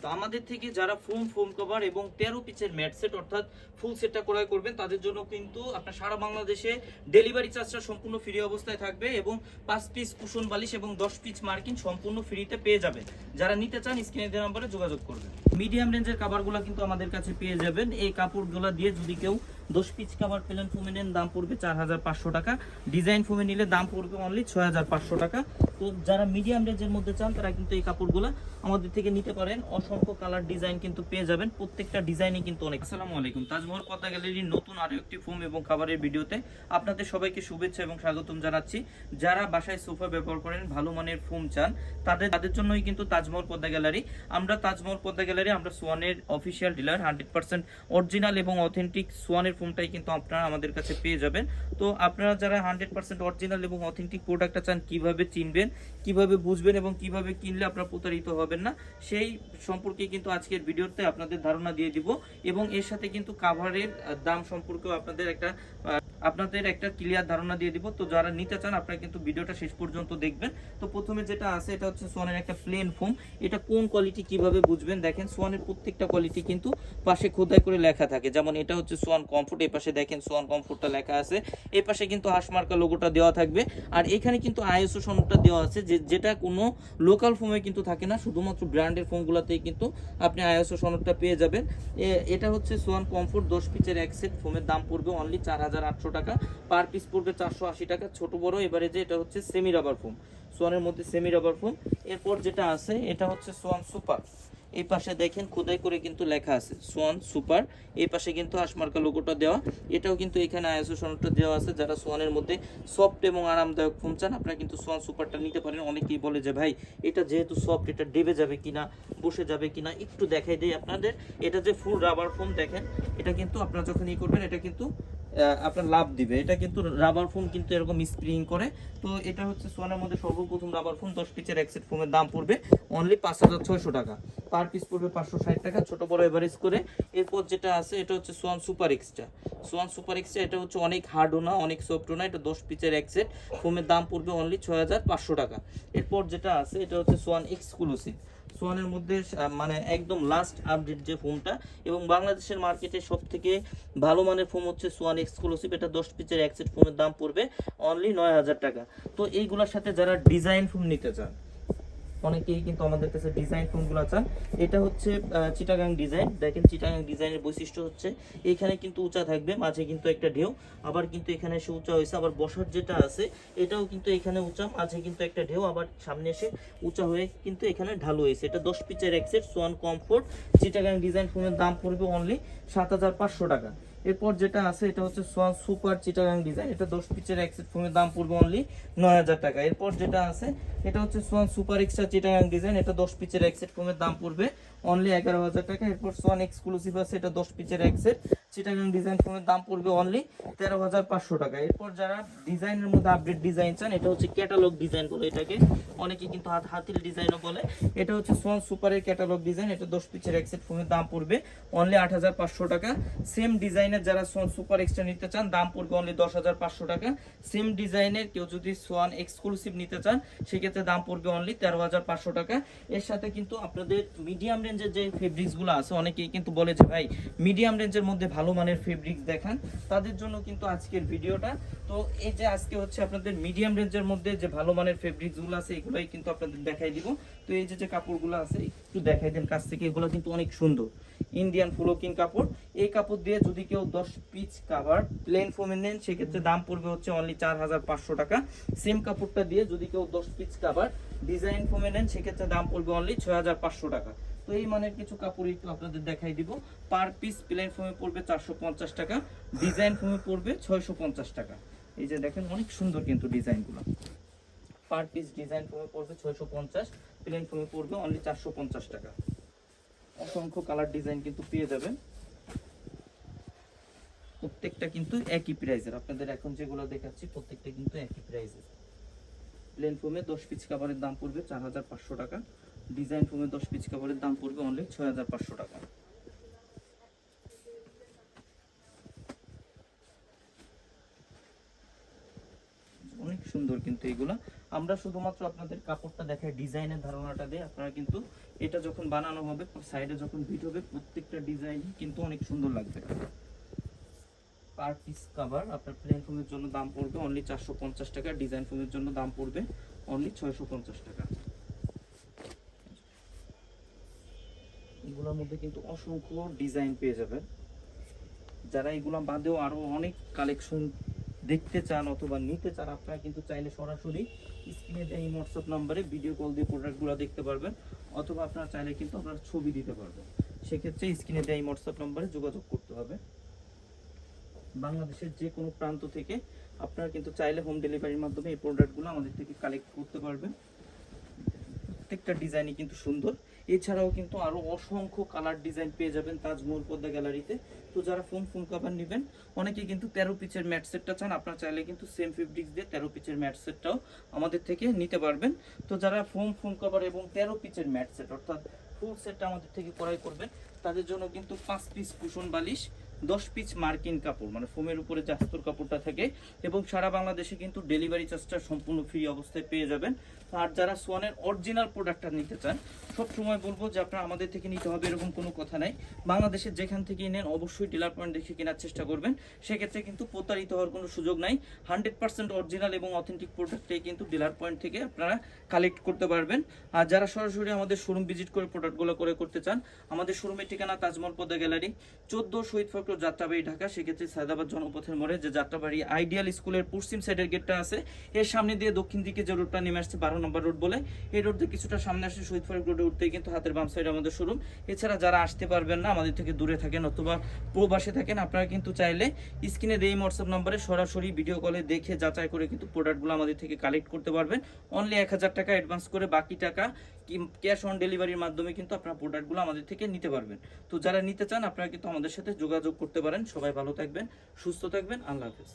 তো আমাদের থেকে যারা ফোম কভার এবং 13 পিসের ম্যাট সেট অর্থাৎ ফুল সেটটা ক্রয় করবেন তাদের জন্য কিন্তু আপনার সারা বাংলাদেশে ডেলিভারি চার্জটা সম্পূর্ণ ফ্রি অবস্থায় থাকবে এবং 5 পিস কুশন বালিশ এবং 10 পিস মার্কিন সম্পূর্ণ ফ্রিতে পেয়ে যাবেন। যারা নিতে চান স্ক্রিনে দেওয়া নম্বরে যোগাযোগ করবেন। মিডিয়াম রেঞ্জের কাভারগুলো কিন্তু আমাদের কাছে পেয়ে যাবেন। এই কাপড়গুলো দিয়ে যদি কেউ 10 পিস কাভার প্লেন ফোমে নেন দাম পড়বে 4500 টাকা, ডিজাইন ফোমে নিলে দাম পড়বে অনলি 6500 টাকা। তো যারা মিডিয়াম রেঞ্জের মধ্যে চান তারা কিন্তু এই কাপড়গুলো আমাদের থেকে নিতে পারেন। অসংখ্য কালার ডিজাইন কিন্তু পেয়ে যাবেন, প্রত্যেকটা ডিজাইনই কিন্তু অনেক। আসসালামু আলাইকুম, তাজমহল পদ্মা গ্যালারির নতুন আরো একটি ফোম এবং খাবারের ভিডিওতে আপনাদের সবাইকে শুভেচ্ছা এবং স্বাগতম জানাচ্ছি। যারা বাসায় সোফা ব্যবহার করেন, ভালো মানের ফোম চান, তাদের জন্যই কিন্তু তাজমহল পদ্মা গ্যালারি। আমরা তাজমহল পদ্মা গ্যালারি আমরা সোয়ানের অফিসিয়াল ডিলার, 100% অরিজিনাল এবং অথেন্টিক সোয়ানের ফোমটাই কিন্তু আপনারা আমাদের কাছে পেয়ে যাবেন। তো আপনারা যারা 100% অরিজিনাল এবং অথেন্টিক প্রোডাক্টটা চান, কিভাবে চিনবেন, কিভাবে বুঝবেন এবং কিভাবে কিনলে আপনারা প্রতারিত হবেন না, সেই সম্পর্কে কিন্তু আজকের ভিডিওতে আপনাদের ধারণা দিয়ে দিব এবং এর সাথে কিন্তু কাভারের দাম সম্পর্কেও আপনাদের একটা ক্লিয়ার ধারণা দিয়ে দিব। তো যারা নিতে চান আপনারা কিন্তু ভিডিওটা শেষ পর্যন্ত দেখবেন। তো প্রথমে যেটা আছে এটা হচ্ছে সোয়ানের একটা প্লেন ফোম। এটা কোন কোয়ালিটি কিভাবে বুঝবেন, দেখেন সোয়ানের প্রত্যেকটা কোয়ালিটি কিন্তু পাশে খোদাই করে লেখা থাকে। যেমন এটা হচ্ছে সোয়ান কমফোর্ট, এই পাশে দেখেন সোয়ান কমফোর্টটা লেখা আছে, এই পাশে কিন্তু হাঁসমার্কা লোগোটা দেওয়া থাকবে। আর এখানে কিন্তু আইএসও সনদটা দেওয়া আছে, যেটা কোনো লোকাল ফোমে কিন্তু থাকে না, শুধুমাত্র ব্র্যান্ডের ফোমগুলোতেই কিন্তু আপনি আইএসও সনদটা পেয়ে যাবেন। এটা হচ্ছে সোয়ান কমফোর্ট 10 পিসের এক সেট ফোমের দাম পড়বে অনলি 4800 টাকা, পার পিস পড়বে 480 টাকা, ছোট বড়। এবারে যে এটা হচ্ছে সেমি রাবার ফোম, সোয়ানের মধ্যে সেমি রাবার ফোম। এরপর যেটা আছে এটা হচ্ছে সোয়ান সুপার, এই পাশে দেখেন খোদাই করে কিন্তু লেখা আছে সোয়ান সুপার, এই পাশে কিন্তু হাঁসমার্কা লোগোটা দেওয়া। এটাও কিন্তু এখানে আইএসও সনদটা দেওয়া আছে। যারা সোয়ানের মধ্যে সফট এবং আরামদায়ক ফোম চান আপনারা কিন্তু সোয়ান সুপারটা নিতে পারেন। অনেকেই বলে যে ভাই এটা যেহেতু সফট, এটা ডেবে যাবে কিনা, বসে যাবে কিনা, একটু দেখাই দেই আপনাদের। এটা যে ফুল রাবার ফোম, দেখেন এটা কিন্তু আপনারা যখন করবেন এটা কিন্তু আপনার লাভ দিবে। এটা কিন্তু রাবার ফোম কিন্তু এরকম স্প্রিং করে। তো এটা হচ্ছে সোয়ানের মধ্যে সর্বপ্রথম রাবার ফোম 10 পিসের এক সেট ফোমের দাম পড়বে অনলি 5600 টাকা, পার পিস পড়বে 560 টাকা, ছোট বড় এভারেজ করে। এরপর যেটা আছে এটা হচ্ছে Schwann super extra. Schwann super extra এটা হচ্ছে অনেক হার্ডও না, অনেক সফটও না, এটা 10 পিসের এক সেট ফোমের দাম পড়বে অনলি 6500 টাকা। এরপর যেটা আছে এটা হচ্ছে সোয়ান এক্সক্লুসিভ, সোয়ানের মধ্যে মানে একদম লাস্ট আপডেট যে ফোমটা এবং বাংলাদেশের মার্কেটে সব থেকে ভালো মানের ফোম হচ্ছে সোয়ান এক্সক্লুসিভ। এটা 10 পিসের এক সেট ফোমের দাম পড়বে অনলি 9000 টাকা। তো এইগুলোর সাথে যারা ডিজাইন ফোম নিতে চান, অনেকেই কিন্তু আমাদের কাছে ডিজাইন ফোনগুলো চান। এটা হচ্ছে চিটাগাং ডিজাইন। দেখেন চিটাগাং ডিজাইনের বৈশিষ্ট্য হচ্ছে এখানে কিন্তু উঁচা থাকবে, মাঝে কিন্তু একটা ঢেউ, আবার কিন্তু এখানে এসে উঁচা হয়েছে। আবার বসার যেটা আছে এটাও কিন্তু এখানে উঁচা, মাঝে কিন্তু একটা ঢেউ, আবার সামনে এসে উঁচা হয়ে কিন্তু এখানে ঢালু হয়েছে। এটা 10 পিসের এক set Schwann comfort Chittagong design ফোনের দাম পড়বে অনলি 7500 টাকা। এরপর যেটা আছে এটা হচ্ছে সোয়ান সুপার চিটাগাং ডিজাইন, এটা 10 পিসের এক সেট ফোনের দাম পড়বে অনলি 9000 টাকা। এরপর যেটা আছে এটা হচ্ছে Schwann super extra Chittagong design, এটা 10 পিসের এক সেট ফোমের দাম পড়বে অনলি 11000 টাকা। এরপর সোয়ান এক্সক্লুসিভ আছে, এটা 10 পিসের এক সেট চিটাগাং ডিজাইন ফোমের দাম পড়বে অনলি 13500 টাকা। এরপর যারা ডিজাইনের মধ্যে আপডেট ডিজাইন চান, এটা হচ্ছে ক্যাটালগ ডিজাইন বলে এটাকে, অনেকে কিন্তু হাতিল ডিজাইনও বলে। এটা হচ্ছে সোয়ান সুপারের ক্যাটালগ ডিজাইন, এটা 10 পিসের এক সেট ফোমের দাম পড়বে অনলি 8500 টাকা। সেম ডিজাইনের যারা সোয়ান সুপার এক্সট্রা নিতে চান দাম পড়বে অনলি 10500 টাকা। সেম ডিজাইনের কেউ যদি সোয়ান এক্সক্লুসিভ নিতে চান সেক্ষেত্রে দাম পড়বে অনলি 13500 টাকা। এর সাথে কিন্তু আপনাদের মিডিয়াম রেঞ্জের যে ফেব্রিক্সগুলো আছে, অনেকেই কিন্তু বলে যে ভাই মিডিয়াম রেঞ্জের মধ্যে ভালো মানের ফেব্রিক্স দেখান, তাদের জন্য কিন্তু আজকের ভিডিওটা। তো এই যে আজকে হচ্ছে আপনাদের মিডিয়াম রেঞ্জের মধ্যে যে ভালো মানের ফেব্রিক্সগুলো আছে এগুলোই কিন্তু আপনাদের দেখাই দিব। তো এই যে কাপড়গুলো আছে একটু দেখাই দেন কাছ থেকে, এগুলো কিন্তু অনেক সুন্দর ইন্ডিয়ান ফ্লোকিং কাপড়। এই কাপড় দিয়ে যদি কেউ 10 পিস কাভার প্লেন ফোমে নেন সেক্ষেত্রে দাম পড়বে হচ্ছে অনলি 4500 টাকা। সেম কাপড়টা দিয়ে যদি কেউ 10 পিস কাভার ডিজাইন ফোমে নেন সেক্ষেত্রে দাম পড়বে অনলি 6500 টাকা। তো এই মানের কিছু কাপড় একটু আপনাদের দেখাই দিব। পার পিস প্লেন ফোমে পড়বে 450 টাকা, ডিজাইন ফোমে পড়বে 650 টাকা। এই যে দেখেন অনেক সুন্দর কিন্তু ডিজাইনগুলো। পার পিস ডিজাইন ফোমে পড়বে 650, প্লেন ফোমে পড়বে অনলি 450 টাকা। অসংখ্য কালার ডিজাইন কিন্তু পেয়ে যাবেন, প্রত্যেকটা কিন্তু একই প্রাইসের। আপনাদের এখন যেগুলো দেখাচ্ছি প্রত্যেকটা কিন্তু একই প্রাইসের। প্লেন ফোমে 10 পিস কাভারের দাম পড়বে 4500 টাকা, ডিজাইন ফোমে 10 পিস কাভারের দাম পড়বে অনলি 6500 টাকা। অনেক সুন্দর কিন্তু এগুলা। আমরা শুধুমাত্র আপনাদের কাপড়টা দেখায়, ডিজাইনের ধারণাটা দেয়। আপনারা কিন্তু এটা যখন বানানো হবে, সাইডে যখন ফিট হবে, প্রত্যেকটা ডিজাইন কিন্তু অনেক সুন্দর লাগবে। পার পিস কভার আপনার প্লেন ফোমের জন্য দাম পড়বে অনলি 450 টাকা, ডিজাইন ফোমের জন্য দাম পড়বে অনলি 650 টাকা। এগুলোর মধ্যে কিন্তু অসংখ্য ডিজাইন পেয়ে যাবেন। যারা এগুলো বাদেও আরো অনেক কালেকশন দেখতে চান অথবা নিতে চান, আপনারা কিন্তু চাইলে সরাসরি স্ক্রিনে দেওয়া এই হোয়াটসঅ্যাপ নাম্বারে ভিডিও কল দিয়ে প্রোডাক্টগুলো দেখতে পারবেন, অথবা আপনারা চাইলে কিন্তু আপনারা ছবি দিতে পারবেন। সেক্ষেত্রে স্ক্রিনে দেওয়া এই হোয়াটসঅ্যাপ নাম্বারে যোগাযোগ করতে হবে। বাংলাদেশের যে কোনো প্রান্ত থেকে আপনারা কিন্তু চাইলে হোম ডেলিভারির মাধ্যমে এই প্রোডাক্টগুলো আমাদের থেকে কালেক্ট করতে পারবেন। প্রত্যেকটা ডিজাইনই কিন্তু সুন্দর। এছাড়াও কিন্তু আরো অসংখ্য কালার ডিজাইন পেয়ে যাবেন তাজমহল পদ্মা গ্যালারিতে। তো যারা ফোম কভার নেবেন, অনেকে কিন্তু 13 পিচের ম্যাট সেটটা চান, আপনারা চাইলে কিন্তু সেম ফেব্রিক্স দিয়ে 13 পিচের ম্যাট সেটটাও আমাদের থেকে নিতে পারবেন। তো যারা ফোম কভার এবং 13 পিচের ম্যাট সেট অর্থাৎ ফুল সেটটা আমাদের থেকে ক্রয় করবেন, তাদের জন্য কিন্তু 5 পিস কুশন বালিশ, 10 পিস মার্কিন কাপড় মানে ফোমের উপরে যে আস্তর কাপড়টা থাকে, এবং সারা বাংলাদেশে কিন্তু ডেলিভারি চার্জটা সম্পূর্ণ ফ্রি অবস্থায় পেয়ে যাবেন। আর যারা সোয়ানের অরিজিনাল প্রোডাক্টটা নিতে চান, সব সময় বলবো যে আপনারা আমাদের থেকে নিতে হবে এরকম কোনো কথা নাই। বাংলাদেশের যেখান থেকে নেন অবশ্যই ডিলার পয়েন্ট দেখে কেনার চেষ্টা করবেন, সেক্ষেত্রে কিন্তু প্রতারিত হওয়ার কোনো সুযোগ নাই। 100% অরিজিনাল এবং অথেন্টিক প্রোডাক্টটাই কিন্তু ডিলার পয়েন্ট থেকে আপনারা কালেক্ট করতে পারবেন। আর যারা সরাসরি আমাদের শোরুম ভিজিট করে প্রোডাক্টগুলো করে করতে চান, আমাদের শোরুমের ঠিকানা তাজমহল পদ্মা গ্যালারি, 14 শহীদ ফখরুল যাত্রাবাড়ি, ঢাকা। সেক্ষেত্রে সায়দাবাদ জনপথের মোড়ে যে যাত্রাবাড়ি আইডিয়াল স্কুলের পশ্চিম সাইডের গেটটা আছে, এর সামনে দিয়ে দক্ষিণ দিকে যে রোডটা নেমে আসছে 12 নম্বর রোড বলে, এই রোড দিয়ে কিছুটা সামনে আসে শহীদ ফখরুল রোডে উঠতেই কিন্তু হাতের বাম সাইডে আমাদের শোরুম। এছাড়া যারা আসতে পারবেন না, আমাদের থেকে দূরে থাকেন অথবা প্রবাসে থাকেন, আপনারা কিন্তু চাইলে স্ক্রিনে দেই হোয়াটসঅ্যাপ নম্বরে সরাসরি ভিডিও কলে দেখে যাচাই করে কিন্তু প্রোডাক্টগুলো আমাদের থেকে কালেক্ট করতে পারবেন। অনলি 1000 টাকা অ্যাডভান্স করে, বাকি টাকা ক্যাশ অন ডেলিভারির মাধ্যমে কিন্তু আপনারা প্রোডাক্টগুলো আমাদের থেকে নিতে পারবেন। তো যারা নিতে চান আপনারা কিন্তু আমাদের সাথে যোগাযোগ করতে পারেন। সবাই ভালো থাকবেন, সুস্থ থাকবেন, আল্লাহ হাফেজ।